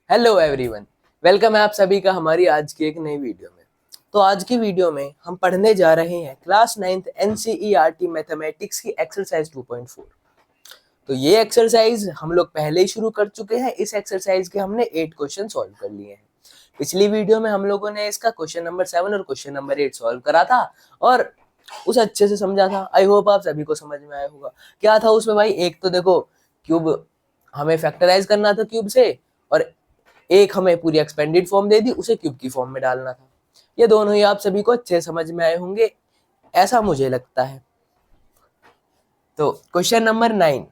Hello everyone, welcome है आप सभी का हमारी आज की एक नई वीडियो में। तो आज की वीडियो में हम पढ़ने जा रहे हैं क्लास 9th एनसीईआरटी मैथमेटिक्स की एक्सरसाइज 2.4। तो ये एक्सरसाइज हम लोग पहले ही शुरू कर चुके हैं। इस एक्सरसाइज के हमने 8 क्वेश्चन सॉल्व कर लिए हैं। पिछली वीडियो में हम लोगों ने इसका क्वेश्चन नंबर 7 और क्वेश्चन नंबर 8 सॉल्व करा था और उसे अच्छे से समझा था। आई होप आप सभी को समझ में आया होगा। क्या था उसमें भाई, एक तो देखो क्यूब हमें फैक्टराइज करना था क्यूब से, और एक हमें पूरी एक्सपेंडेड फॉर्म दे दी, उसे क्यूब की फॉर्म में डालना था। ये दोनों ही आप सभी को अच्छे समझ में आए होंगे, ऐसा मुझे लगता है। तो क्वेश्चन नंबर 9,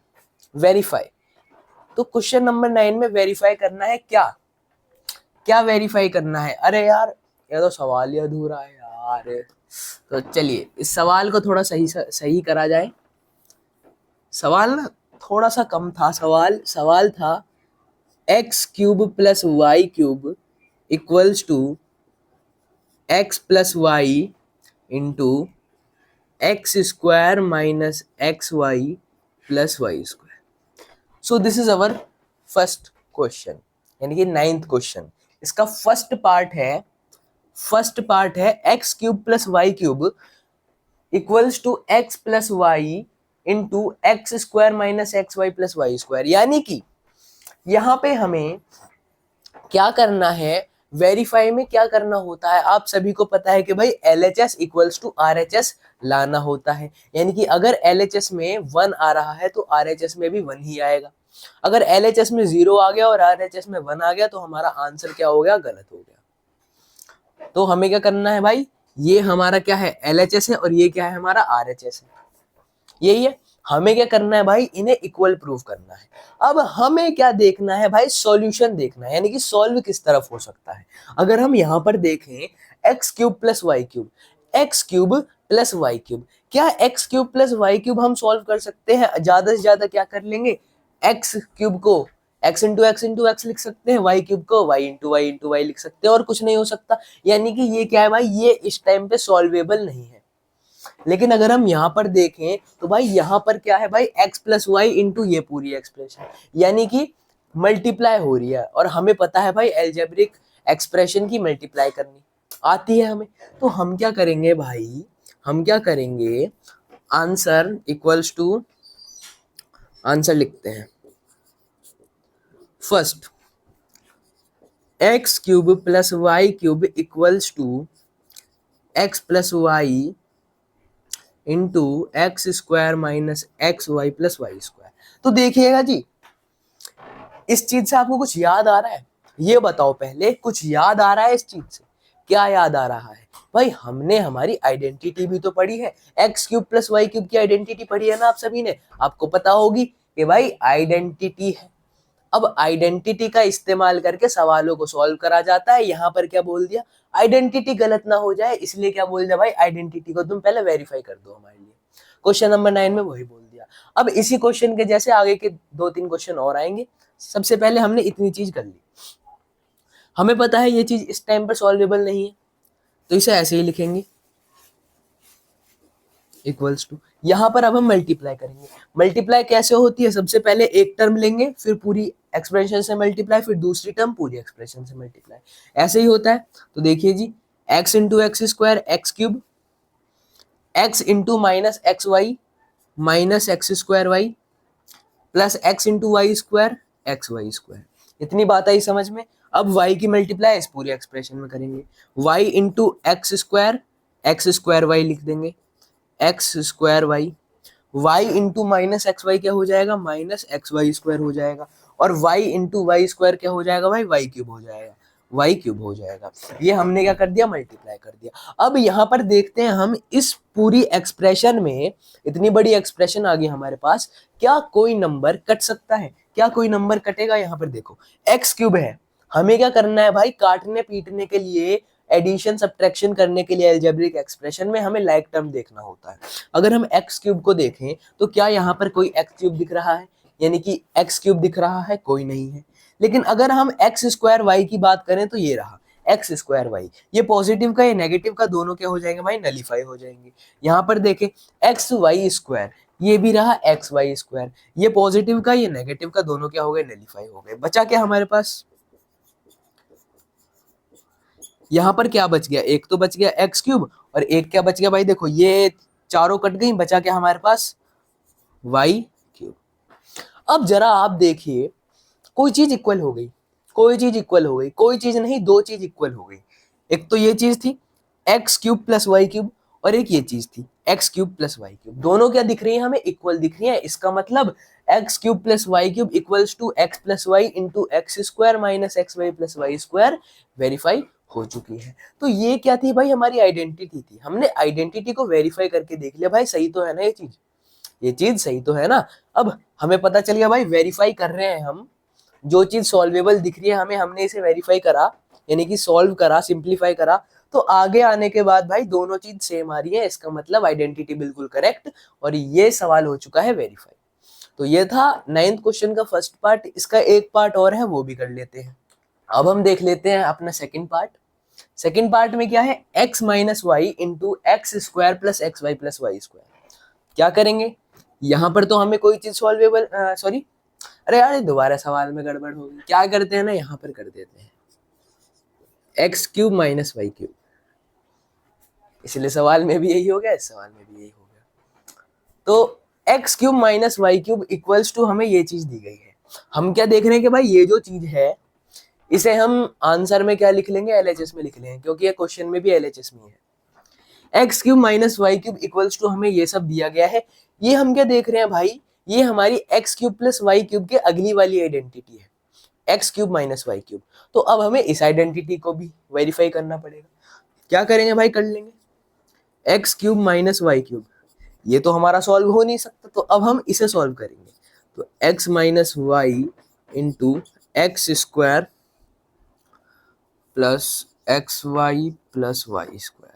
वेरीफाई। तो क्वेश्चन नंबर 9 में वेरीफाई करना है क्या क्या वेरीफाई करना है? अरे यार, ये तो सवाल ही अधूरा है यार। तो चलिए इस सवाल को थोड़ा सही सही करा जाए। सवाल ना थोड़ा सा कम था। सवाल था x cube plus Y cube equals to x plus Y into x square minus x Y plus y square. So this is our first question, यानी कि 9th क्वेश्चन। इसका फर्स्ट पार्ट है x cube plus Y cube equals to x plus Y into x square minus x Y plus y square. यानी कि यहाँ पे हमें क्या करना है, वेरीफाई में क्या करना होता है, आप सभी को पता है कि भाई LHS इक्वल्स टू RHS लाना होता है। यानी कि अगर LHS में 1 आ रहा है तो RHS में भी 1 ही आएगा। अगर LHS में 0 आ गया और RHS में 1 आ गया तो हमारा आंसर क्या हो गया? गलत हो गया। तो हमें क्या करना है भाई, ये हमारा क्या है? LHS है और ये क्या है? हमारा RHS है। यही है। हमें क्या करना है भाई? इन्हें इक्वल प्रूव करना है। अब हमें क्या देखना है भाई? सॉल्यूशन देखना है, यानी कि सॉल्व किस तरफ हो सकता है। अगर हम यहां पर देखें X cube plus Y cube, X cube plus Y cube, क्या x cube plus Y cube हम सॉल्व कर सकते हैं? ज्यादा से ज्यादा क्या कर लेंगे, एक्स क्यूब को एक्स इंटू एक्स लिख सकते हैं, वाई क्यूब को वाई इंटू वाई लिख सकते हैं, और कुछ नहीं हो सकता। यानी कि ये क्या है भाई, ये इस टाइम पे सॉल्वेबल नहीं है। लेकिन अगर हम यहाँ पर देखें तो भाई यहाँ पर क्या है भाई, एक्स प्लस वाई इंटू ये पूरी एक्सप्रेशन, यानी कि मल्टीप्लाई हो रही है। और हमें पता है भाई एल्जेब्रिक एक्सप्रेशन की मल्टीप्लाई करनी आती है हमें। तो हम क्या करेंगे भाई, हम क्या करेंगे, आंसर इक्वल्स टू, आंसर लिखते हैं first x cube plus Y cube equals to x plus Y into x square minus x Y plus y square. तो देखिएगा जी, इस चीज से आपको कुछ याद आ रहा है? ये बताओ पहले, कुछ याद आ रहा है इस चीज से? क्या याद आ रहा है भाई? हमने हमारी आइडेंटिटी भी तो पढ़ी है, x cube plus Y cube की आइडेंटिटी पढ़ी है ना आप सभी ने। आपको पता होगी कि भाई आइडेंटिटी है। अब आइडेंटिटी का इस्तेमाल करके सवालों को सॉल्व करा जाता है। यहाँ पर क्या बोल दिया, आइडेंटिटी गलत ना हो जाए इसलिए क्या बोल दिया भाई, आइडेंटिटी को तुम पहले वेरीफाई कर दो हमारे लिए। क्वेश्चन नंबर 9 में वही बोल दिया। अब इसी क्वेश्चन के जैसे आगे के 2-3 क्वेश्चन और आएंगे। सबसे पहले हमने इतनी चीज कर ली, हमें पता है ये चीज इस टाइम पर सॉल्वेबल नहीं है, तो इसे ऐसे ही लिखेंगे इक्वल्स टू। यहां पर अब हम मल्टीप्लाई करेंगे। मल्टीप्लाई कैसे होती है, सबसे पहले एक टर्म लेंगे, फिर पूरी एक्सप्रेशन से मल्टीप्लाई, फिर दूसरी टर्म पूरी एक्सप्रेशन से मल्टीप्लाई, ऐसे ही होता है। तो देखिए जी, X into x square x cube, X into minus x Y minus x square Y, plus x into Y square X Y square. इतनी बात आई समझ में? अब y की मल्टीप्लाई इस पूरी एक्सप्रेशन में करेंगे, y into x square y लिख देंगे, x square y, y into minus x y क्या हो जाएगा, माइनस एक्स वाई स्क्वायर हो जाएगा, और y इंटू वाई स्क्वायर क्या हो जाएगा भाई, वाई क्यूब हो जाएगा, वाई क्यूब हो जाएगा। ये हमने क्या कर दिया, मल्टीप्लाई कर दिया। अब यहाँ पर देखते हैं हम इस पूरी एक्सप्रेशन में, इतनी बड़ी एक्सप्रेशन आ गई हमारे पास, क्या कोई नंबर कट सकता है? क्या कोई नंबर कटेगा? यहाँ पर देखो एक्स क्यूब है, हमें क्या करना है भाई, काटने पीटने के लिए, एडिशन सब्ट्रैक्शन करने के लिए अलजेब्रिक एक्सप्रेशन में हमें लाइक टर्म देखना होता है। अगर हम एक्स क्यूब को देखें तो क्या यहाँ पर कोई एक्स क्यूब दिख रहा है? यानी कि एक्स क्यूब दिख रहा है? कोई नहीं है। लेकिन अगर हम एक्स स्क्वायर वाई की बात करें तो ये रहा एक्स स्क्वायर वाई, ये पॉजिटिव का ये नेगेटिव का दोनों क्या हो जाएंगे भाई, नलीफाई हो जाएंगे। यहाँ पर देखें एक्स वाई स्क्वायर, ये भी रहा एक्स वाई स्क्वायर, ये पॉजिटिव का ये नेगेटिव का दोनों क्या हो गए, नलीफाई हो गए। बचा क्या हमारे पास, यहाँ पर क्या बच गया, एक तो बच गया एक्स क्यूब और एक क्या बच गया भाई, देखो ये चारों कट गई, बचा क्या हमारे पास वाई क्यूब। अब जरा आप देखिए, कोई चीज इक्वल हो गई, कोई चीज इक्वल हो गई, कोई चीज नहीं, दो चीज इक्वल हो गई। एक तो ये चीज थी x cube plus Y cube, और एक ये चीज थी x cube plus Y cube. दोनों क्या दिख रही है हमें, इक्वल दिख रही है। इसका मतलब x cube plus Y cube equals to x plus Y into x square minus x Y plus y square verify हो चुकी है। तो ये क्या थी भाई, हमारी आइडेंटिटी थी। हमने आइडेंटिटी को वेरीफाई करके देख लिया भाई, सही तो है ना ये चीज, ये चीज सही तो है ना। अब हमें पता चल गया भाई, वेरीफाई कर रहे हैं हम, जो चीज सॉल्वेबल दिख रही है हमें, हमने इसे वेरीफाई करा, यानी कि सॉल्व करा, सिंप्लीफाई करा, तो आगे आने के बाद भाई दोनों चीज सेम आ रही है, इसका मतलब आइडेंटिटी बिल्कुल करेक्ट, और ये सवाल हो चुका है वेरीफाई। तो ये था 9th क्वेश्चन का फर्स्ट पार्ट। इसका एक पार्ट और है, वो भी कर लेते हैं। अब हम देख लेते हैं अपना सेकंड पार्ट। सेकंड पार्ट में क्या है, x minus y into x square plus x Y plus y square. क्या करेंगे, यहां पर तो हमें कोई चीज सॉल्वेबल, सॉरी, अरे यार दोबारा सवाल में गड़बड़ हो गई। क्या करते हैं ना, यहाँ पर कर देते हैं x cube minus Y cube, इसलिए सवाल में भी यही हो गया, इस सवाल में भी यही हो गया। तो x cube minus Y cube equals to हमें ये चीज दी गई है। हम क्या देख रहे हैं कि भाई ये जो चीज है, इसे हम आंसर में क्या लिख लेंगे, एलएचएस में लिख लेंगे, क्योंकि ये क्वेश्चन में भी एलएचएस में है। X cube minus Y cube equals to हमें ये सब दिया गया है। ये हम क्या देख रहे हैं भाई, ये हमारी x cube plus Y cube के अगली वाली आइडेंटिटी है, x cube minus Y cube. तो अब हमें इस आइडेंटिटी को भी वेरीफाई करना पड़ेगा। क्या करेंगे भाई, कर लेंगे x cube minus Y cube, ये तो हमारा सॉल्व हो नहीं सकता, तो अब हम इसे सॉल्व करेंगे। तो x minus y into x square plus x Y plus y square,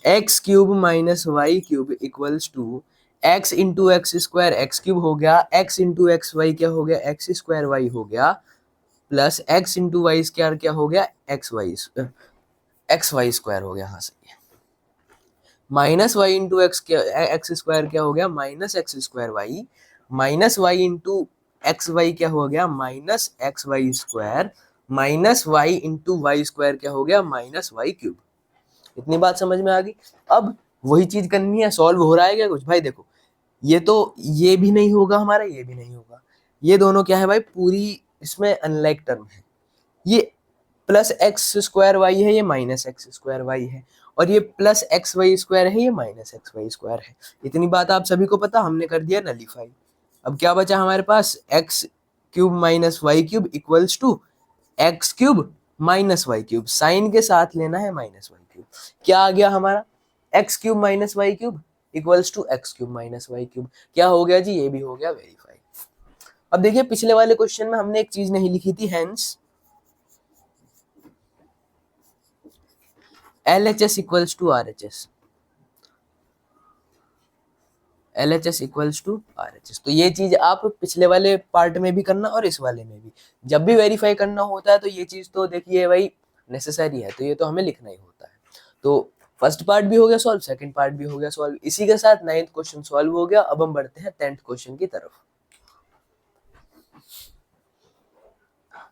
x cube minus Y cube equals to x into x square, x cube हो गया, एक्स इंटू एक्स वाई क्या हो गया, एक्स स्क्वायर वाई हो गया, plus x into Y square क्या हो गया, एक्स वाई स्क्वायर हो गया, हाँ सही है, minus y into x square क्या हो गया, minus x square y, minus y into x y क्या हो गया, minus x Y square, minus y into Y square क्या हो गया, माइनस वाई क्यूब। इतनी बात समझ में आ गई। अब वही चीज करनी है, सॉल्व हो रहा है क्या कुछ भाई, देखो ये तो, ये भी नहीं होगा हमारा, ये भी नहीं होगा, ये दोनों क्या है भाई, पूरी इसमें अनलाइक टर्म है। ये प्लस एक्स स्क्वायर वाई है, ये माइनस एक्स स्क्वायर वाई है, और ये प्लस एक्स वाई स्क्वायर है, ये माइनस एक्स वाई स्क्वायर है। इतनी बात आप सभी को पता, हमने कर दिया नलीफाई। अब क्या बचा हमारे पास, X cube minus Y cube equals to x cube minus Y cube, sign के साथ लेना है माइनस वाई क्यूब। क्या आ गया हमारा, x cube minus Y cube equals to x cube minus Y cube. क्या हो गया जी, ये भी हो गया वेरीफाई। अब देखिए पिछले वाले क्वेश्चन में हमने एक चीज नहीं लिखी थी, hence LHS equals to RHS, LHS equals to RHS। तो ये चीज आप पिछले वाले पार्ट में भी करना और इस वाले में भी, जब भी वेरीफाई करना होता है तो ये चीज तो देखिए भाई नेसेसरी है, तो ये तो हमें लिखना ही होता है। तो फर्स्ट पार्ट भी हो गया सॉल्व, सेकंड पार्ट भी हो गया सॉल्व, इसी के साथ 9th क्वेश्चन सॉल्व हो गया। अब हम बढ़ते हैं 10th क्वेश्चन की तरफ।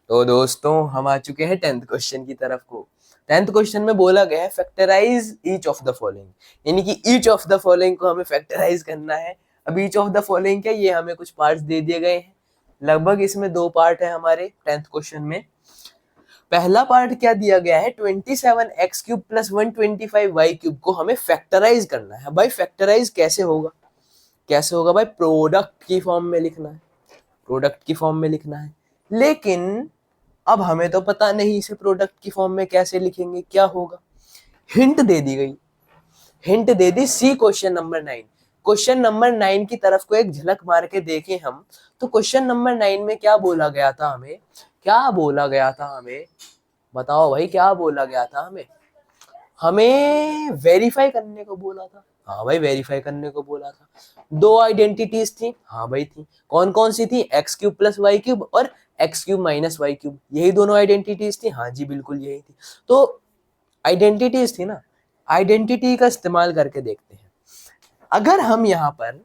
तो दोस्तों हम आ चुके हैं 10th क्वेश्चन की तरफ को। 10th क्वेश्चन में बोला गया है factorize each of the following, यानी कि ईच ऑफ द फॉलोइंग को हमें फैक्टराइज करना है। अब ईच ऑफ द फॉलोइंग क्या, ये हमें कुछ पार्ट्स दे दिए गए हैं, लगभग इसमें 2 पार्ट है हमारे 10th क्वेश्चन में। पहला पार्ट क्या दिया गया है, 27x cube plus 125y cube को हमें फैक्टराइज करना है। भाई फैक्टराइज कैसे होगा, कैसे होगा भाई, प्रोडक्ट की फॉर्म में लिखना है, प्रोडक्ट की फॉर्म में लिखना है। लेकिन अब हमें तो पता नहीं इसे प्रोडक्ट की फॉर्म में कैसे लिखेंगे, क्या होगा। हिंट दे दी गई, हिंट दे दी सी क्वेश्चन नंबर 9। क्वेश्चन नंबर 9 की तरफ को एक झलक मार के देखें हम, तो क्वेश्चन नंबर 9 में क्या बोला गया था हमें, क्या बोला गया था हमें, बताओ भाई क्या बोला गया था हमें, हमें वेरीफाई करने को बोला था। हाँ भाई वेरीफाई करने को बोला था। 2 आइडेंटिटीज थी, हाँ भाई थी, कौन कौन सी थी, x cube plus Y cube और X cube minus Y cube, यही दोनों आइडेंटिटीज थी, हाँ जी बिल्कुल यही थी। तो आइडेंटिटीज थी ना, आइडेंटिटी का इस्तेमाल करके देखते हैं। अगर हम यहाँ पर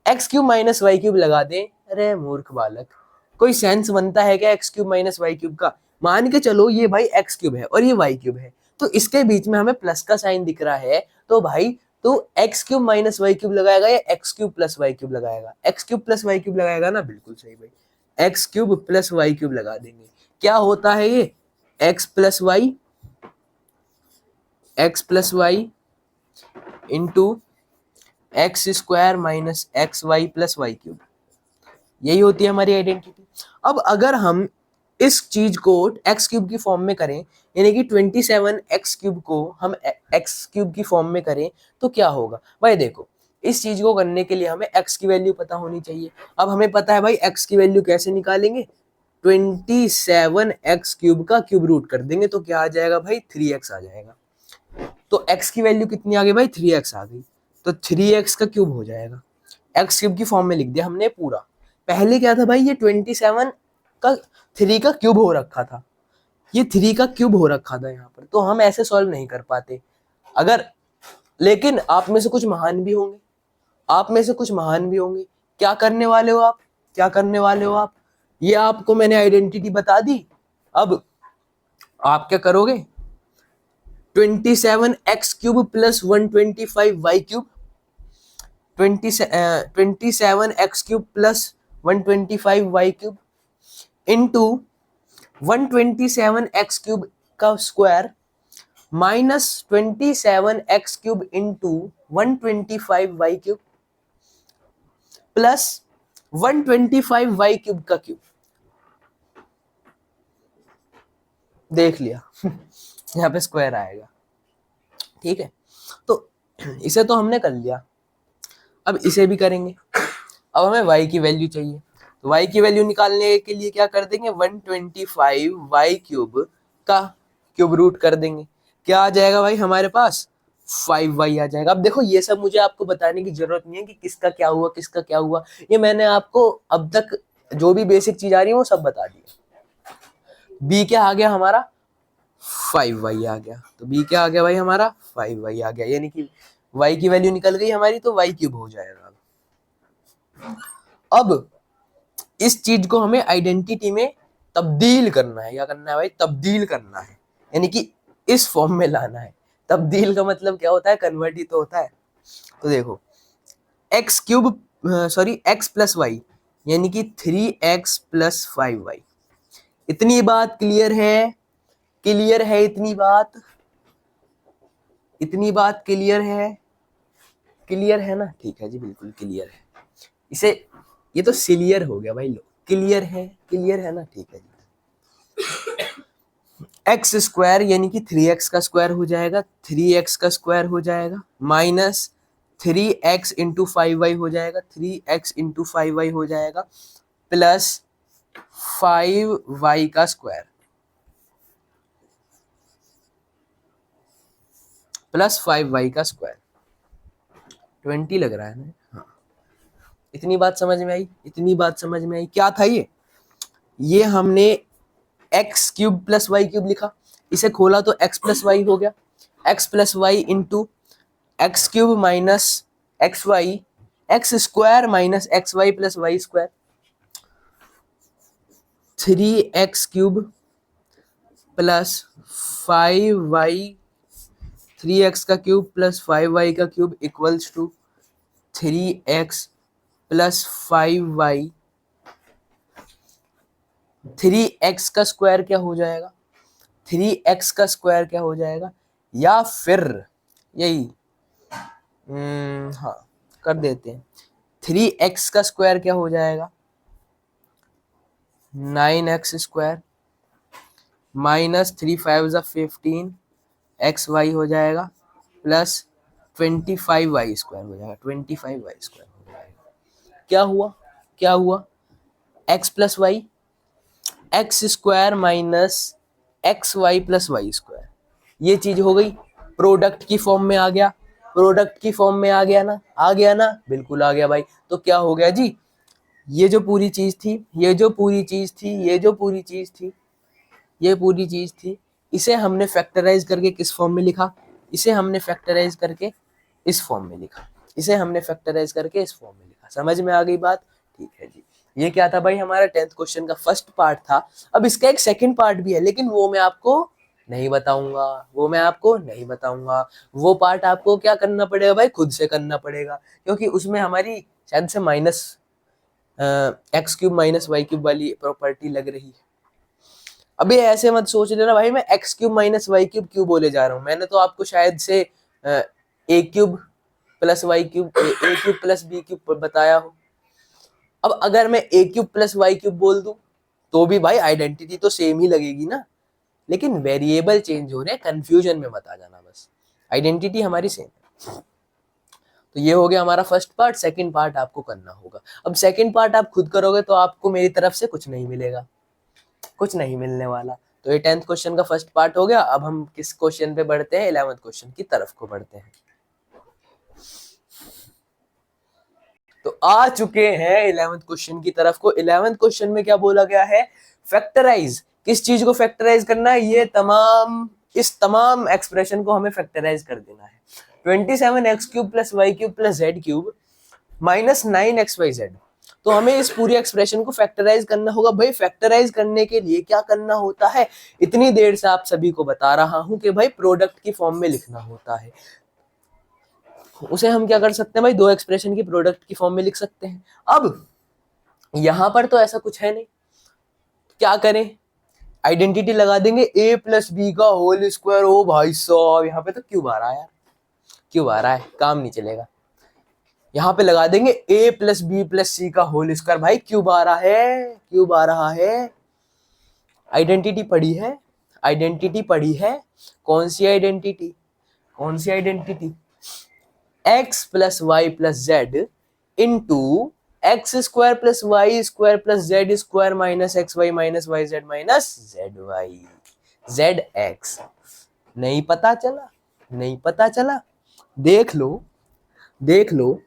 x cube minus Y cube लगा दें, अरे मूर्ख बालक, कोई सेंस बनता है क्या x cube minus Y cube का, मान के चलो ये भाई एक्स क्यूब है और ये वाई क्यूब है, तो इसके बीच में हमें प्लस का साइन दिख रहा है, तो भाई तो x cube minus Y cube लगाएगा या X cube plus Y cube लगाएगा? X cube plus Y cube लगाएगा ना, बिल्कुल सही भाई, X cube plus Y cube लगा देंगे। क्या होता है ये? X plus Y into x square minus x Y plus Y cube, यही होती है हमारी आइडेंटिटी। अब अगर हम इस चीज को एक्स क्यूब की फॉर्म में करें, यानी कि 27 एक्स क्यूब को हम एक्स क्यूब की फॉर्म में करें, तो क्या होगा भाई? देखो, इस चीज को करने के लिए हमें एक्स की वैल्यू पता होनी चाहिए। अब हमें पता है भाई एक्स की वैल्यू कैसे निकालेंगे, 27 एक्स क्यूब का क्यूब रूट कर देंगे, तो क्या आ जाएगा भाई? 3x आ जाएगा। तो x की वैल्यू कितनी आ गई भाई? 3x आ गई, तो 3x का क्यूब हो जाएगा। एक्स क्यूब की फॉर्म में लिख दिया हमने पूरा। पहले क्या था भाई, ये 27 का 3 का क्यूब हो रखा था, ये 3 का क्यूब हो रखा था यहाँ पर, तो हम ऐसे सॉल्व नहीं कर पाते अगर। लेकिन आप में से कुछ महान भी होंगे, क्या करने वाले हो आप? ये आपको मैंने आइडेंटिटी बता दी। अब आप क्या करोगे? 27 x cube plus 125 y cube, 27 x cube plus 125 y cube into 127 x cube का square minus 27 x cube into 125 y cube plus 125 y cube का क्यूब। देख लिया यहाँ पे स्क्वायर आएगा, ठीक है। तो इसे तो हमने कर लिया, अब इसे भी करेंगे। अब हमें y की वैल्यू चाहिए, तो y की वैल्यू निकालने के लिए क्या कर देंगे? 125 वाई क्यूब का क्यूब रूट कर देंगे। क्या आ जाएगा भाई हमारे पास? 5y आ जाएगा। अब देखो, ये सब मुझे आपको बताने की जरूरत नहीं है कि किसका क्या हुआ, ये मैंने आपको अब तक जो भी बेसिक चीज आ रही है वो सब बता दिया। b क्या आ गया हमारा? 5y आ गया, तो b क्या आ गया भाई हमारा? 5y आ गया, यानी कि y की वैल्यू निकल गई हमारी, तो y क्यूब हो जाएगा। अब इस चीज को हमें आइडेंटिटी में तब्दील करना है। क्या करना है भाई? तब्दील करना है, यानी कि इस फॉर्म में लाना है। तब्दील का मतलब क्या होता है? कन्वर्ट ही तो होता है। तो देखो, एक्स प्लस वाई यानी कि 3x प्लस 5y। इतनी बात क्लियर है? इतनी बात क्लियर है ना? ठीक है जी, बिल्कुल क्लियर है। इसे ये तो सिलियर हो गया भाई, लो क्लियर है ना? ठीक है जी। एक्स स्क्वायर यानी कि 3x का स्क्वायर हो जाएगा, माइनस 3x इंटू 5y हो जाएगा, 3x इंटू 5y हो जाएगा, प्लस 5y का स्क्वायर, 20 लग रहा है ना? हाँ, इतनी बात समझ में आई। क्या था ये हमने x cube plus Y cube लिखा, इसे खोला तो एक्स प्लस वाई हो गया, x plus Y into x cube minus x y, x square minus x Y plus y square, 3x cube plus 5y, 3x का क्यूब प्लस 5y का cube equals to 3x plus 5y। 3x का square क्या हो जाएगा? 3x का square क्या हो जाएगा? या फिर यही हाँ कर देते हैं, 3x का स्क्वायर क्या हो जाएगा? 9x स्क्वायर माइनस 3 5 15 xy हो जाएगा, प्लस 25y स्क्वायर हो जाएगा, 25y स्क्वायर हो जाएगा। क्या हुआ? x plus y, x square minus x Y plus y square, ये चीज हो गई। प्रोडक्ट की फॉर्म में आ गया, ना? बिल्कुल आ गया भाई। तो क्या हो गया जी? ये जो पूरी चीज थी, इसे हमने फैक्टराइज करके किस फॉर्म में लिखा? इसे हमने फैक्टराइज करके इस फॉर्म में लिखा। समझ में आ गई बात? ठीक है जी। ये क्या था भाई, हमारा 10th क्वेश्चन का फर्स्ट पार्ट था। अब इसका एक सेकंड पार्ट भी है, लेकिन वो मैं आपको नहीं बताऊंगा, वो मैं आपको नहीं बताऊंगा। वो पार्ट आपको क्या करना पड़ेगा भाई, खुद से करना पड़ेगा, क्योंकि उसमें हमारी शायद से minus x cube minus Y cube वाली प्रॉपर्टी लग रही है। अभी ऐसे मत सोच लेना भाई मैं x cube minus Y cube क्यों बोले जा रहा हूँ। मैंने तो आपको शायद से ए क्यूब प्लस वाई क्यूब, ए क्यूब प्लस बी क्यूब बताया हो। अब अगर मैं ए क्यूब प्लस वाई क्यूब बोल दूं तो भी भाई आइडेंटिटी तो सेम ही लगेगी ना, लेकिन वेरिएबल चेंज हो रहे हैं, कंफ्यूजन में मत आ जाना, बस आइडेंटिटी हमारी सेम है। तो ये हो गया हमारा फर्स्ट पार्ट। सेकंड पार्ट आपको करना होगा। अब सेकंड पार्ट आप खुद करोगे तो आपको मेरी तरफ से कुछ नहीं मिलेगा, कुछ नहीं मिलने वाला। तो ये 10th क्वेश्चन का फर्स्ट पार्ट हो गया। अब हम किस क्वेश्चन पे बढ़ते हैं, 11th क्वेश्चन की तरफ को बढ़ते हैं। तो आ चुके हैं 11th क्वेश्चन की तरफ को। 11th क्वेश्चन में क्या बोला गया है, फैक्टराइज। किस चीज को फैक्टराइज करना है, ये तमाम, इस तमाम एक्सप्रेशन को हमें फैक्टराइज कर देना है। 27x cube plus Y cube plus z cube minus 9xyz। तो हमें इस पूरी एक्सप्रेशन को फैक्टराइज करना होगा। भाई फैक्टराइज करने के लिए क्या करना होता है, इतनी देर से आप सभी को बता रहा हूं कि भाई प्रोडक्ट की फॉर्म में लिखना होता है। उसे हम क्या कर सकते हैं भाई, दो एक्सप्रेशन की प्रोडक्ट की फॉर्म में लिख सकते हैं। अब यहां पर तो ऐसा कुछ है नहीं, क्या करें, आइडेंटिटी लगा देंगे a प्लस बी का होल स्क्वायर। ओ भाई साहब यहाँ पे तो क्यूब आ रहा है यार, क्यूब आ रहा है, काम नहीं चलेगा। यहाँ पे लगा देंगे a प्लस बी प्लस सी का होल स्क्वायर। भाई क्यूब आ रहा है, क्यूब आ रहा है। आइडेंटिटी पढ़ी है, आइडेंटिटी पढ़ी है। कौन सी आइडेंटिटी, कौन सी identity, x plus y plus z into x square plus y square plus z square minus x Y minus y z minus z y z x. नहीं पता चला, नहीं पता चला, देख लो, देख लो।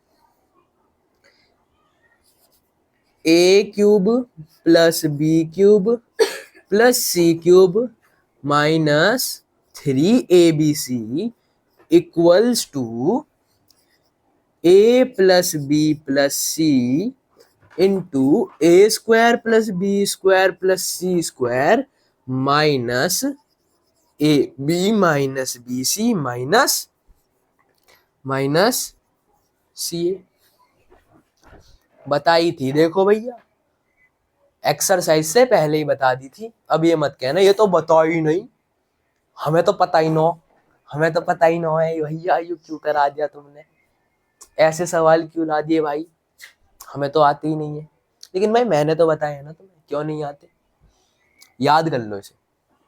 A cube plus b cube plus c cube minus 3abc equals to a plus b plus c into a square plus b square plus c square minus a b minus b c minus minus c a. बताई थी देखो भैया, exercise से पहले ही बता दी थी। अब ये मत कहना ये तो बता ही नहीं, हमें तो पता ही नो, हमें तो पता ही नो है भैया, यू क्यों करा दिया तुमने, ऐसे सवाल क्यों ला दिए भाई, हमें तो आते ही नहीं है। लेकिन भाई मैंने तो बताया ना तुम्हें, क्यों नहीं आते, याद कर लो इसे,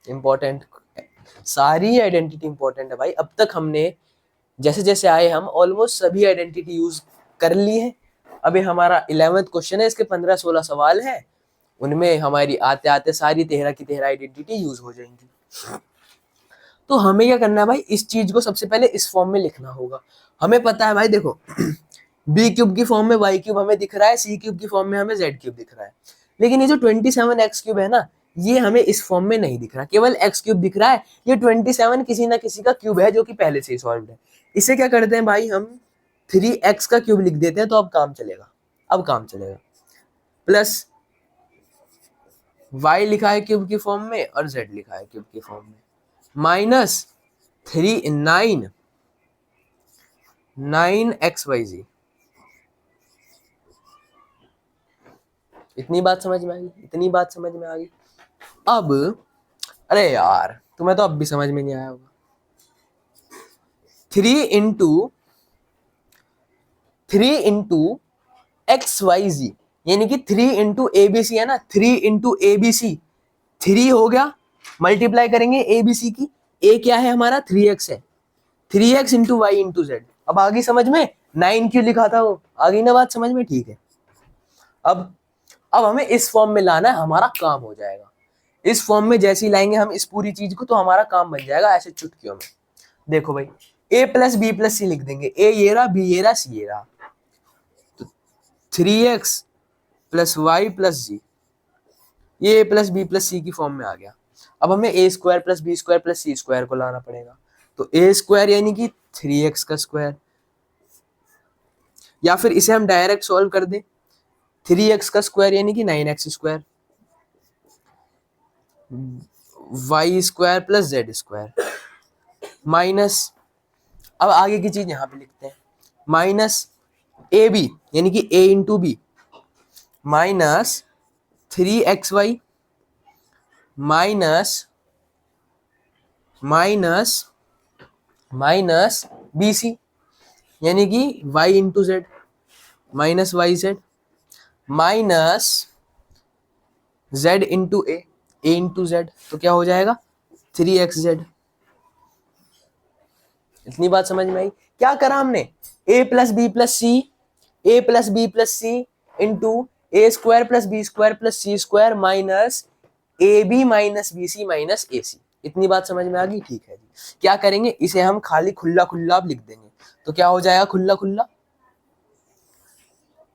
इंपॉर्टेंट, सारी आइडेंटिटी इंपॉर्टेंट है भाई। अब तक हमने जैसे जैसे आए हम ऑलमोस्ट सभी आइडेंटिटी यूज कर ली है। अभी हमारा 11th क्वेश्चन है, इसके 15-16 सवाल है, उनमें हमारी आते आते सारी 13 की 13 आइडेंटिटी यूज हो जाएंगी। तो हमें क्या करना है भाई, इस चीज को सबसे पहले इस फॉर्म में लिखना होगा। हमें पता है भाई देखो, बी क्यूब की फॉर्म में वाई क्यूब हमें दिख रहा है, सी क्यूब की फॉर्म में हमें जेड क्यूब दिख रहा है, लेकिन ये जो 27x क्यूब है ना, ये हमें इस फॉर्म में नहीं दिख रहा, केवल x क्यूब दिख रहा है। ये 27 किसी ना किसी का क्यूब है जो कि पहले से ही सॉल्व है। इसे क्या करते हैं भाई, हम 3x का क्यूब लिख देते हैं, तो अब काम चलेगा, अब काम चलेगा। प्लस y लिखा है क्यूब की फॉर्म में और z लिखा है क्यूब की फॉर्म में, माइनस 9xyz। इतनी बात समझ में आ गई, इतनी बात समझ में आ गई। अब अरे यार तुम्हें तो अब भी समझ में नहीं आया होगा। 3 इंटू XYZ यानी कि 3 इंटू ABC है ना, 3 इंटू ABC, 3 हो गया, मल्टीप्लाई करेंगे ABC की, A क्या है हमारा 3x है, 3x into Y into Z. अब आगे समझ में, 9 क्यों लिखा था वो, आ गई ना बात समझ में, ठीक है। अब हमें इस फॉर्म में लाना है, हमारा काम हो जाएगा। इस फॉर्म में जैसे ही लाएंगे हम इस पूरी चीज को, तो हमारा काम बन जाएगा ऐसे चुटकियों में। देखो भाई, a प्लस बी प्लस सी लिख देंगे, a ये रहा, b ये रहा, c ये रहा, तो 3x plus y plus z, ये a plus b plus c की फॉर्म में आ गया। अब हमें a square plus b square plus c square को लाना पड़ेगा। तो a स्क्वायर यानी कि 3x का स्क्वायर, या फिर इसे हम डायरेक्ट सॉल्व कर दें, 3x का स्क्वायर यानी कि 9x square, y square plus z square, minus, अब आगे की चीज यहां पे लिखते हैं, माइनस ए बी यानी कि a into b minus 3xy minus minus minus b c यानी कि y into z minus y z minus z into a into z, तो क्या हो जाएगा 3xz। इतनी बात समझ में आई? क्या करा हमने, a plus b plus c, a plus b plus c into a square plus b square plus c square minus a b minus b c minus a c. इतनी बात समझ में आ गई? ठीक है जी। क्या करेंगे, इसे हम खाली खुला खुला लिख देंगे, तो क्या हो जाएगा खुला खुला,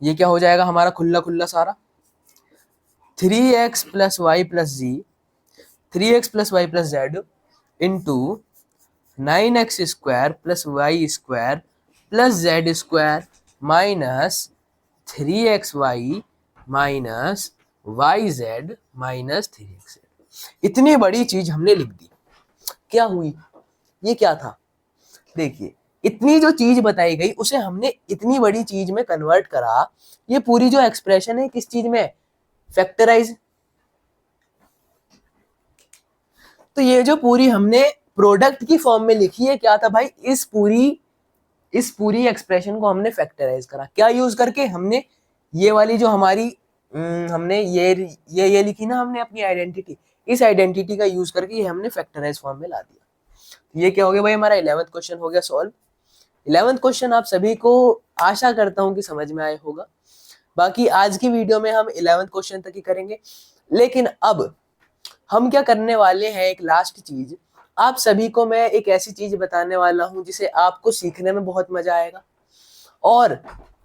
ये क्या हो जाएगा हमारा खुला खुला सारा, 3x plus y plus z, 3x plus y plus z into 9x square plus y square plus z square minus 3xy minus y z minus 3x। इतनी बड़ी चीज हमने लिख दी, क्या हुई, ये क्या था, देखिए इतनी जो चीज बताई गई उसे हमने इतनी बड़ी चीज में कन्वर्ट करा। ये पूरी जो एक्सप्रेशन है किस चीज में, फैक्टराइज। तो ये जो पूरी हमने प्रोडक्ट की फॉर्म में लिखी है, क्या था भाई, इस पूरी एक्सप्रेशन को हमने फैक्टराइज करा, क्या यूज करके, हमने ये वाली जो हमारी हमने ये लिखी ना हमने अपनी आइडेंटिटी, इस आइडेंटिटी का यूज करके ये हमने फैक्टराइज फॉर्म में ला दिया। ये क्या हो गया भाई, हमारा 11th क्वेश्चन हो गया सॉल्व। 11th क्वेश्चन आप सभी को आशा करता हूं कि समझ में आया होगा। बाकी आज की वीडियो में हम 11th क्वेश्चन तक ही करेंगे, लेकिन अब हम क्या करने वाले हैं, एक लास्ट चीज, आप सभी को मैं एक ऐसी चीज बताने वाला हूं जिसे आपको सीखने में बहुत मजा आएगा, और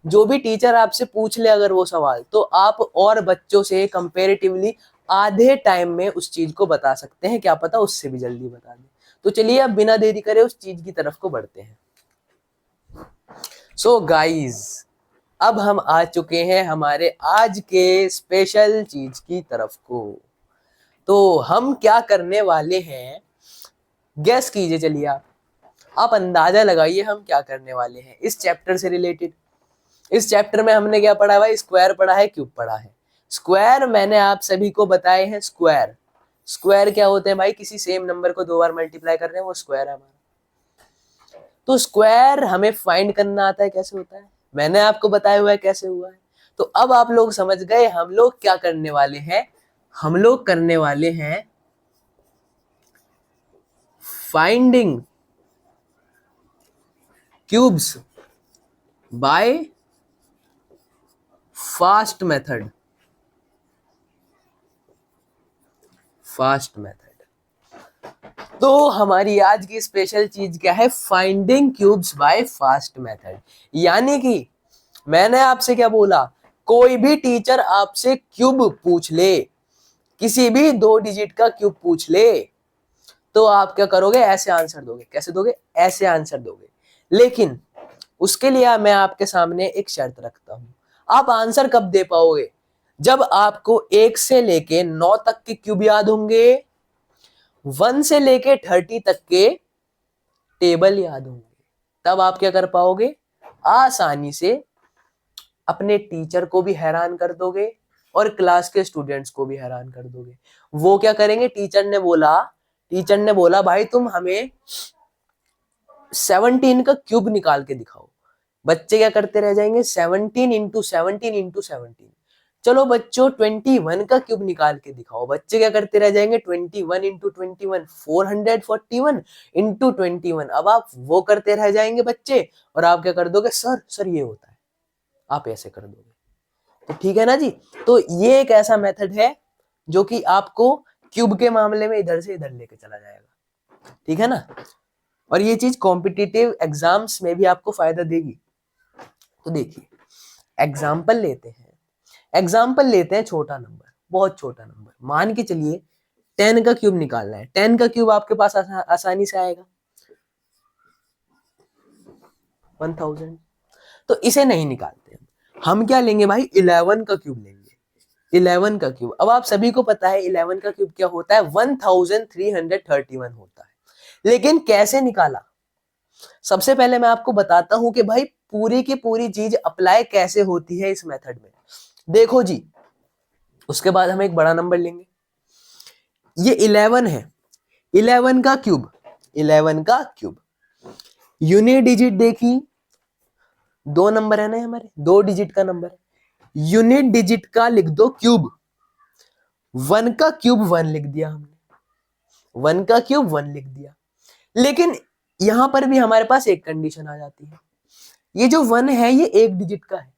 जो भी टीचर आपसे पूछ ले अगर वो सवाल, तो आप और बच्चों से कंपैरेटिवली आधे टाइम में उस चीज को बता सकते हैं, क्या पता उससे भी जल्दी बता दें। तो चलिए अब बिना देरी करे उस चीज की तरफ को बढ़ते हैं। सो गाइज, अब हम आ चुके हैं हमारे आज के स्पेशल चीज की तरफ को। तो हम क्या करने वाले हैं, गेस कीजिए, चलिए आप अंदाजा लगाइए हम क्या करने वाले हैं इस चैप्टर से रिलेटेड। इस चैप्टर में हमने क्या पढ़ा भाई, स्क्वायर पढ़ा है, क्यूब पढ़ा है। स्क्वायर मैंने आप सभी को बताए हैं, स्क्वायर स्क्वायर क्या होते हैं भाई, किसी सेम नंबर को 2 बार मल्टीप्लाई कर रहे हैं, वो स्क्वायर है हमारा। तो स्क्वायर हमें फाइंड करना आता है, कैसे होता है मैंने आपको बताया हुआ है कैसे हुआ है। तो अब आप लोग समझ गए हम लोग क्या करने वाले हैं, हम लोग करने वाले हैं finding cubes by fast method. Fast method, तो हमारी आज की स्पेशल चीज क्या है, finding cubes by fast method. यानी कि मैंने आपसे क्या बोला, कोई भी टीचर आपसे क्यूब पूछ ले, किसी भी 2 डिजिट का क्यूब पूछ ले, तो आप क्या करोगे, ऐसे आंसर दोगे। कैसे दोगे, ऐसे आंसर दोगे। लेकिन उसके लिए मैं आपके सामने एक शर्त रखता हूं, आप आंसर कब दे पाओगे, जब आपको 1 से लेके 9 तक के क्यूब याद होंगे, 1 से लेके 30 तक के टेबल याद होंगे, तब आप क्या कर पाओगे, आसानी से अपने टीचर को भी हैरान कर दोगे और क्लास के स्टूडेंट्स को भी हैरान कर दोगे। वो क्या करेंगे, टीचर ने बोला भाई तुम हमें 17 का क्यूब निकाल के दिखाओ। बच्चे क्या करते रह जाएंगे, 17 इंटू 17 इंटू 17। चलो बच्चों 21 का क्यूब निकाल के दिखाओ। बच्चे क्या करते रह जाएंगे, 21 इंटू 21 441 इंटू 21। अब आप वो करते रह जाएंगे बच्चे, और आप क्या कर दोगे, सर ये होता है, आप ऐसे कर दोगे। तो ठीक है ना जी। तो ये एक ऐसा मेथड है जो कि आपको क्यूब के मामले में इधर से इधर लेके चला जाएगा, ठीक है ना। और ये चीज कॉम्पिटिटिव एग्जाम्स में भी आपको फायदा देगी। तो देखिए एग्जाम्पल लेते हैं छोटा नंबर, बहुत छोटा नंबर, मान के चलिए 10 का क्यूब निकालना है। 10 का क्यूब आपके पास आसानी से आएगा 1000। तो इसे नहीं निकालते हम, हम क्या लेंगे भाई, 11 का क्यूब लेंगे, 11 का क्यूब। अब आप सभी को पता है 11 का क्यूब क्या होता है, 1331 होता है। लेकिन कैसे निकाला, सबसे पहले मैं आपको बताता हूं कि भाई पूरी की पूरी चीज अप्लाई कैसे होती है इस मेथड में। देखो जी, उसके बाद हम एक बड़ा नंबर लेंगे, ये 11 है, 11 का क्यूब, 11 का क्यूब, यूनिट डिजिट देखी, दो नंबर है ना हमारे, दो डिजिट का नंबर है, यूनिट डिजिट का लिख दो क्यूब, 1 का क्यूब 1 लिख दिया हमने, 1 का क्यूब 1 लिख दिया। लेकिन यहां पर भी हमारे पास एक कंडीशन आ जाती है, ये जो 1 है ये एक डिजिट का है,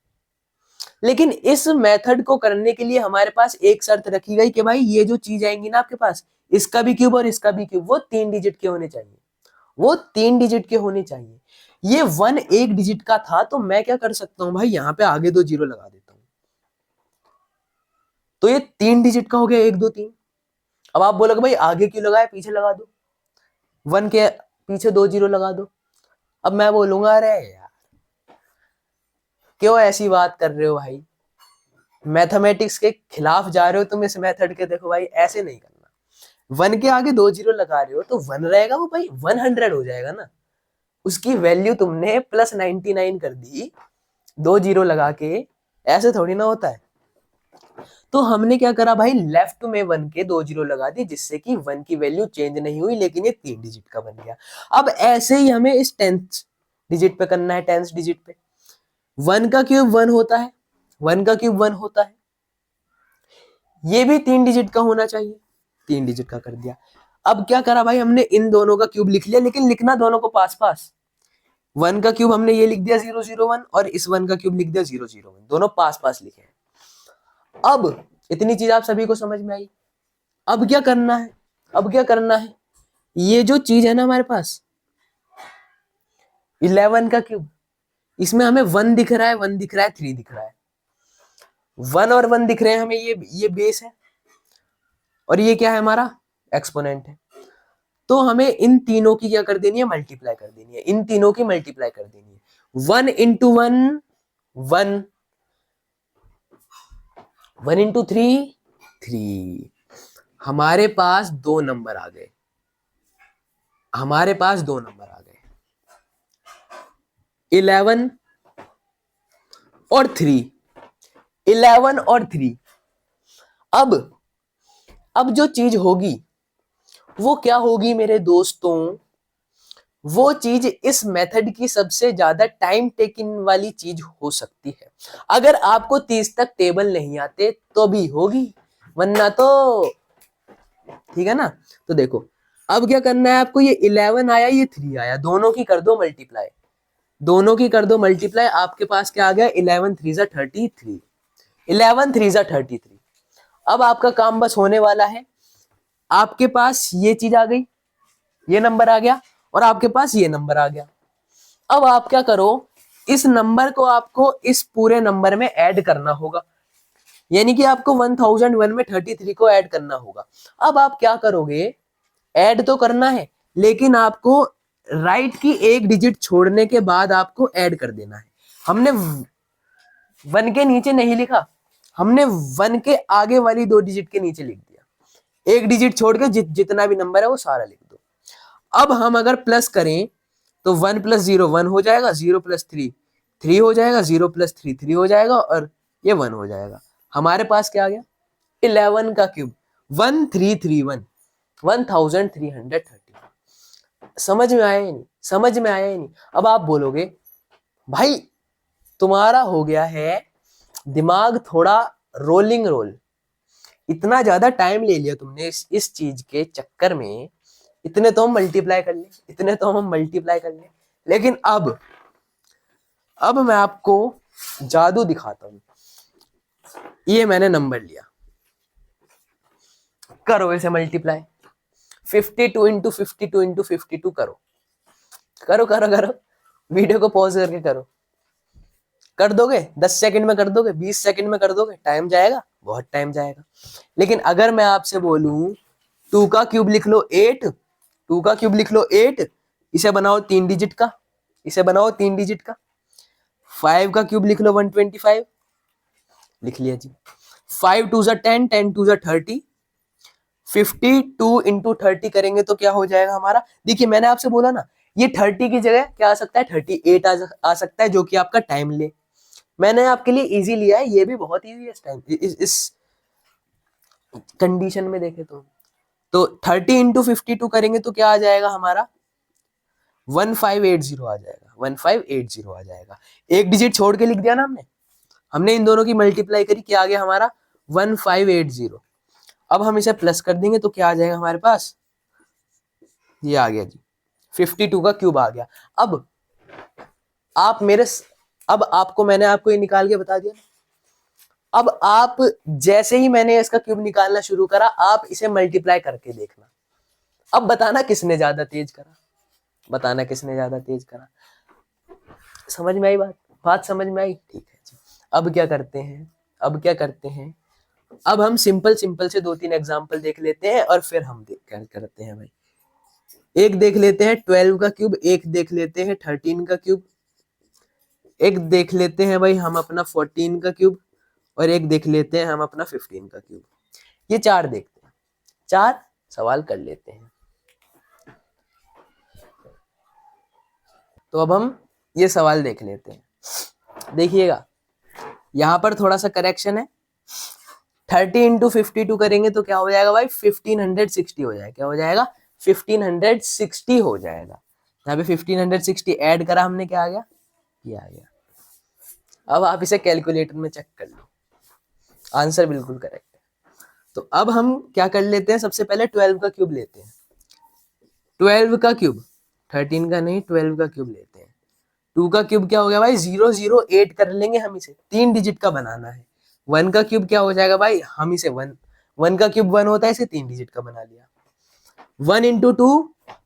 लेकिन इस मेथड को करने के लिए हमारे पास एक शर्त रखी गई कि भाई ये जो चीज आएंगी ना आपके पास, इसका भी क्यूब और इसका भी क्यूब, वो 3 डिजिट के होने चाहिए, वो 3 डिजिट के होने चाहिए। ये 1 एक डिजिट का था, तो मैं क्या कर सकता हूं भाई, यहां पे आगे 2 जीरो लगा देता हूं, तो ये 3 डिजिट का हो गया, 1 2 3। अब आप बोलोगे भाई आगे क्यों लगाया, पीछे लगा दो, 1 के पीछे 2 जीरो लगा दो। अब मैं बोलूंगा अरे यार क्यों ऐसी बात कर रहे हो भाई, मैथमेटिक्स के खिलाफ जा रहे हो तुम इस मेथड के। देखो भाई ऐसे नहीं करना, 1 के आगे 2 जीरो लगा रहे हो तो 1 रहेगा वो भाई 100 हो जाएगा ना, उसकी वैल्यू तुमने +99 कर दी 2 जीरो लगा के, ऐसे थोड़ी ना होता है। तो हमने क्या करा भाई, लेफ्ट में 1 के 2 जीरो लगा दी, जिससे कि 1 की वैल्यू चेंज नहीं हुई, लेकिन ये 3 डिजिट का बन गया। अब ऐसे ही हमें इस 10th डिजिट पे करना है, 10th डिजिट पे 1 का क्यूब 1 होता है, 1 का क्यूब 1 होता है, ये भी 3 डिजिट का होना चाहिए, 3 डिजिट का कर दिया। अब क्या करा भाई, हमने इन दोनों का क्यूब लिख लिया, लेकिन लिखना दोनों को पास पास, 1 का क्यूब हमने ये लिख दिया 001 और इस 1 का क्यूब लिख दिया 001, दोनों पास पास लिखे। अब इतनी चीज आप सभी को समझ में आई। अब क्या करना है, अब क्या करना है, ये जो चीज है ना हमारे पास 11 का क्यूब, इसमें हमें 1 दिख रहा है, 1 दिख रहा है, 3 दिख रहा है, 1 और 1 दिख रहे हैं हमें, ये बेस है और ये क्या है हमारा एक्सपोनेंट है। तो हमें इन तीनों की क्या कर देनी है, मल्टीप्लाई कर देनी है, इन तीनों की मल्टीप्लाई कर देनी है। 1 इंटू 1 1, 1 इंटू 3 3, हमारे पास 2 नंबर आ गए, हमारे पास 2 नंबर आ गए, 11 और 3, 11 और 3। अब जो चीज होगी वो क्या होगी मेरे दोस्तों, वो चीज इस मेथड की सबसे ज्यादा टाइम टेकिंग वाली चीज हो सकती है। अगर आपको 30 तक टेबल नहीं आते तो भी होगी, वरना तो ठीक है ना। तो देखो अब क्या करना है आपको, ये 11 आया, ये 3 आया, दोनों की कर दो मल्टीप्लाई, दोनों की कर दो मल्टीप्लाई, आपके पास क्या आ गया, 11 3 जा 33, 11 3 जा 33। अब आपका काम बस होने वाला है, आपके पास ये चीज आ गई, ये नंबर आ गया और आपके पास ये नंबर आ गया। अब आप क्या करो, इस नंबर को आपको इस पूरे नंबर में ऐड करना होगा, यानी कि आपको 1001 में 33 को ऐड करना होगा। अब आप क्या करोगे, ऐड तो करना है, लेकिन आपको राइट की एक डिजिट छोड़ने के बाद आपको ऐड कर देना है। हमने 1 के नीचे नहीं लिखा, हमने 1 के आगे वाली 2 डिजिट के नीचे लिख दिया, एक डिजिट छोड़ के जितना भी नंबर है वो सारा लिख दो। अब हम अगर प्लस करें तो 1 + 0 1 हो जाएगा, 0 + 3 3 हो जाएगा, 0 + 3 3 हो जाएगा और ये 1 हो जाएगा। हमारे पास क्या आ गया, 11 का क्यूब 1331, 1330। समझ में आया नहीं, समझ में आया नहीं। अब आप बोलोगे भाई तुम्हारा हो गया है दिमाग थोड़ा रोलिंग रोल, इतना ज्यादा टाइम ले लिया तुमने इस चीज के चक्कर में, इतने तो हम मल्टीप्लाई कर ले, इतने तो हम मल्टीप्लाई कर ले। लेकिन अब मैं आपको जादू दिखाता हूं। ये मैंने नंबर लिया, करो इसे मल्टीप्लाई, 52 इंटू 52 इंटू 52 करो, करो करो करो, वीडियो को पॉज करके करो। कर दोगे 10 सेकंड में कर दोगे, 20 सेकंड में कर दोगे, टाइम जाएगा, बहुत टाइम जाएगा। लेकिन अगर मैं आपसे बोलूं 2 का क्यूब लिख लो 8, 2 का क्यूब लिख लो 8, इसे बनाओ 3 डिजिट का, इसे बनाओ 3 डिजिट का, 5 का क्यूब लिख लो 125, लिख लिया जी। 5 2 10, 10 2 30, 52 इंटू 30 करेंगे तो क्या हो जाएगा हमारा। देखिए मैंने आपसे बोला ना, ये 30 की जगह क्या आ सकता है, 38 आ सकता है, जो कि आपका टाइम ले। मैंने आपके लिए इजी लिया है, ये भी बहुत इजी है इस टाइम, इस कंडीशन में देखे तो 30 इंटू 52 करेंगे तो क्या आ जाएगा हमारा, 1580 आ जाएगा, 1580 आ जाएगा। एक डिजिट छोड़ के लिख दिया ना हमने, हमने इन दोनों की मल्टीप्लाई करी, क्या आ गया हमारा 1580। अब हम इसे प्लस कर देंगे तो क्या आ जाएगा हमारे पास, ये आ गया जी 52 का क्यूब आ गया। अब आप मेरे अब आपको मैंने आपको ये निकाल के बता दिया। अब आप जैसे ही मैंने इसका क्यूब निकालना शुरू करा, आप इसे मल्टीप्लाई करके देखना। अब बताना किसने ज्यादा तेज करा, बताना किसने ज्यादा तेज करा। समझ में आई बात समझ में आई, ठीक है जी। अब क्या करते हैं, अब हम सिंपल से 2-3 एग्जांपल देख लेते हैं और फिर हम क्या करते हैं भाई। एक देख लेते हैं 12 का क्यूब, एक देख लेते हैं 13 का क्यूब, एक देख लेते हैं भाई हम अपना 14 का क्यूब, और एक देख लेते हैं हम अपना 15 का क्यूब। ये 4 देखते हैं, 4 सवाल कर लेते हैं। तो अब हम ये सवाल देख लेते हैं। देखिएगा यहां पर थोड़ा सा करेक्शन है, 30 इंटू 52 करेंगे तो क्या हो जाएगा भाई 1560 हो जाएगा, क्या हो जाएगा 1560 हो जाएगा। यहाँ पे 1560 ऐड करा हमने, क्या आ गया, ये आ गया। अब आप इसे कैलकुलेटर में चेक कर लो, आंसर बिल्कुल करेक्ट है। तो अब हम क्या कर लेते हैं, सबसे पहले 12 का क्यूब लेते हैं। 12 का क्यूब, 13 का नहीं, 12 का क्यूब लेते हैं। 2 का क्यूब क्या हो गया भाई 008 कर लेंगे हम इसे, 3 डिजिट का बनाना है। 1 का क्यूब क्या हो जाएगा भाई, हम इसे 1 का क्यूब 1 होता है, इसे 3 डिजिट का बना लिया। 1 इंटू 2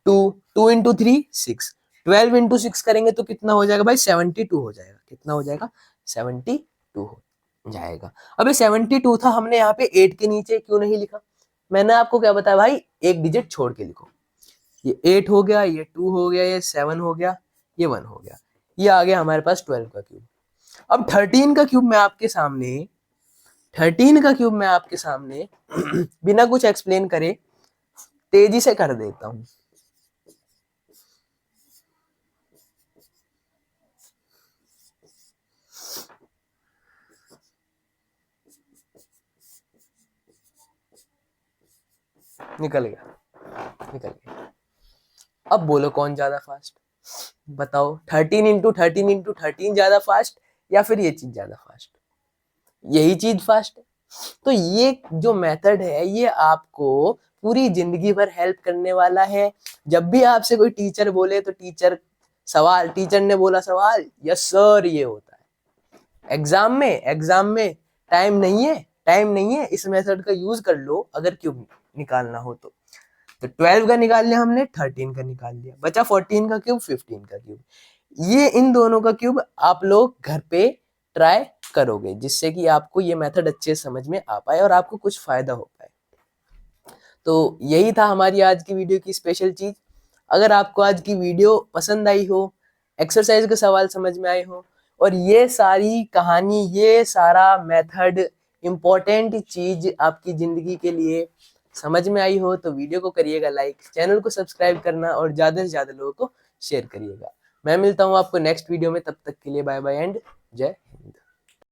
2, 2 इंटू 3 6, 12 इंटू 6 करेंगे तो कितना हो जाएगा भाई 72 हो जाएगा। कितना हो जाएगा 72 हो जाएगा। अबे 72 था, हमने यहाँ पे 8 के नीचे क्यों नहीं लिखा। मैंने आपको क्या बताया भाई, एक डिजिट छोड़ के लिखो। ये 8 हो गया, ये 2 हो गया, ये 7 हो गया, ये 1 हो गया। ये आ गया हमारे पास 12 का क्यूब। अब 13 का क्यूब मैं आपके सामने 13 का क्यूब मैं आपके सामने बिना कुछ एक्सप्लेन करे तेजी से कर देता हूं। निकल गया। अब बोलो कौन ज्यादा फास्ट, बताओ 13 इंटू 13 इंटू 13 ज्यादा फास्ट या फिर ये चीज ज्यादा फास्ट। यही चीज फास्ट है। तो ये जो मेथड है ये आपको पूरी जिंदगी भर हेल्प करने वाला है। जब भी आपसे कोई टीचर बोले तो टीचर ने बोला सवाल, यस सर, ये होता है। एग्जाम में टाइम नहीं है, इस मेथड का यूज कर लो अगर क्यूब निकालना हो तो। 12 का निकाल लिया हमने, 13 का निकाल लिया, बचा 14 का क्यूब, 15 का क्यूब। ये इन दोनों का क्यूब आप लोग घर पे ट्राई करोगे, जिससे कि आपको ये मेथड अच्छे समझ में आ पाए और आपको कुछ फायदा हो पाए। तो यही था हमारी आज की वीडियो की स्पेशल चीज। अगर आपको आज की वीडियो पसंद आई हो, एक्सरसाइज के सवाल समझ में आए हो, और ये सारी कहानी, ये सारा मेथड, इम्पोर्टेंट चीज आपकी जिंदगी के लिए समझ में आई हो, तो वीडियो को करिएगा लाइक, चैनल को सब्सक्राइब करना और ज्यादा से ज्यादा लोगों को शेयर करिएगा। मैं मिलता हूँ आपको नेक्स्ट वीडियो में, तब तक के लिए बाय बाय एंड जय।